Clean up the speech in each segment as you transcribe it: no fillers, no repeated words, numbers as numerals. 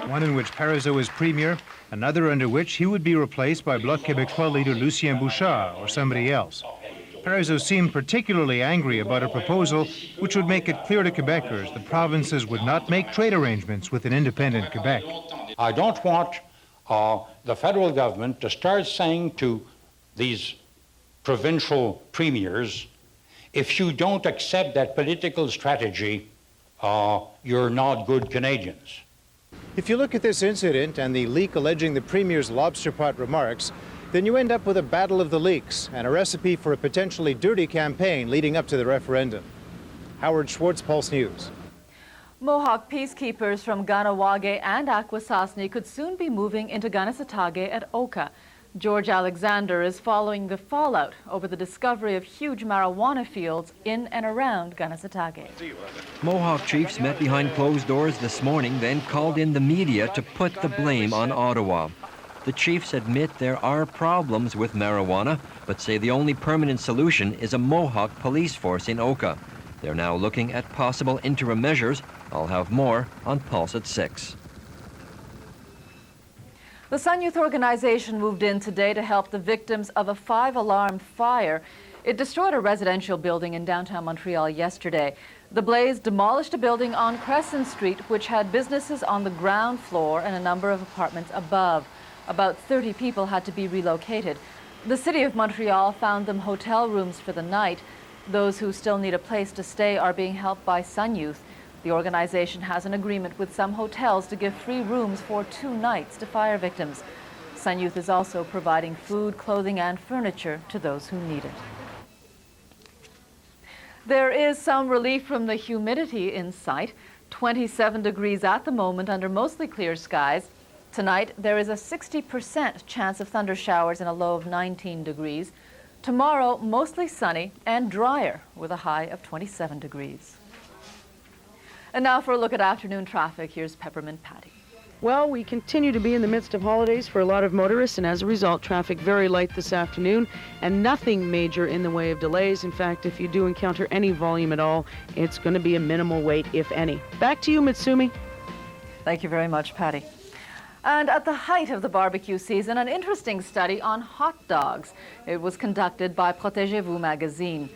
one in which Parizeau is premier, another under which he would be replaced by Bloc Québécois leader Lucien Bouchard or somebody else. Parizeau seemed particularly angry about a proposal which would make it clear to Quebecers the provinces would not make trade arrangements with an independent Quebec. I don't want the federal government to start saying to these provincial premiers, if you don't accept that political strategy, you're not good Canadians. If you look at this incident and the leak alleging the premier's lobster pot remarks, then you end up with a battle of the leaks and a recipe for a potentially dirty campaign leading up to the referendum. Howard Schwartz, Pulse News. Mohawk peacekeepers from Ganawage and Akwesasne could soon be moving into Kanesatake at Oka. George Alexander is following the fallout over the discovery of huge marijuana fields in and around Kanesatake. Mohawk chiefs met behind closed doors this morning, then called in the media to put the blame on Ottawa. The chiefs admit there are problems with marijuana, but say the only permanent solution is a Mohawk police force in Oka. They're now looking at possible interim measures. I'll have more on Pulse at 6. The Sun Youth organization moved in today to help the victims of a 5-alarm fire. It destroyed a residential building in downtown Montreal yesterday. The blaze demolished a building on Crescent Street, which had businesses on the ground floor and a number of apartments above. About 30 people had to be relocated. The city of Montreal found them hotel rooms for the night. Those who still need a place to stay are being helped by Sun Youth. The organization has an agreement with some hotels to give free rooms for 2 nights to fire victims. Sun Youth is also providing food, clothing, and furniture to those who need it. There is some relief from the humidity in sight. 27 degrees at the moment under mostly clear skies. Tonight, there is a 60% chance of thunder showers and a low of 19 degrees. Tomorrow, mostly sunny and drier with a high of 27 degrees. And now for a look at afternoon traffic, here's Peppermint Patty. Well, we continue to be in the midst of holidays for a lot of motorists, and as a result, traffic very light this afternoon, and nothing major in the way of delays. In fact, if you do encounter any volume at all, it's going to be a minimal wait, if any. Back to you, Mitsumi. Thank you very much, Patty. And at the height of the barbecue season, an interesting study on hot dogs. It was conducted by Protégez-vous magazine.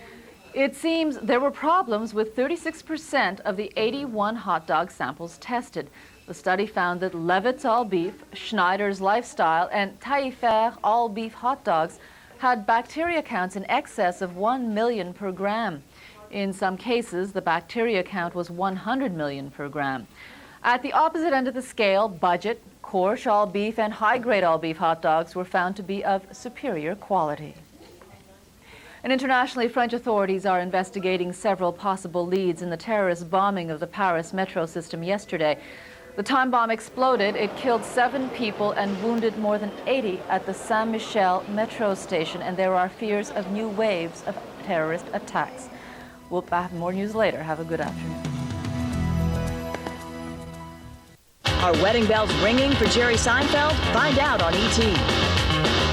It seems there were problems with 36% of the 81 hot dog samples tested. The study found that Levitt's all-beef, Schneider's Lifestyle, and Taillefer all-beef hot dogs had bacteria counts in excess of 1 million per gram. In some cases, the bacteria count was 100 million per gram. At the opposite end of the scale, budget, coarse all-beef, and high-grade all-beef hot dogs were found to be of superior quality. And internationally, French authorities are investigating several possible leads in the terrorist bombing of the Paris metro system yesterday. The time bomb exploded. It killed 7 people and wounded more than 80 at the Saint-Michel metro station, and there are fears of new waves of terrorist attacks. We'll have more news later. Have a good afternoon. Are wedding bells ringing for Jerry Seinfeld? Find out on ET.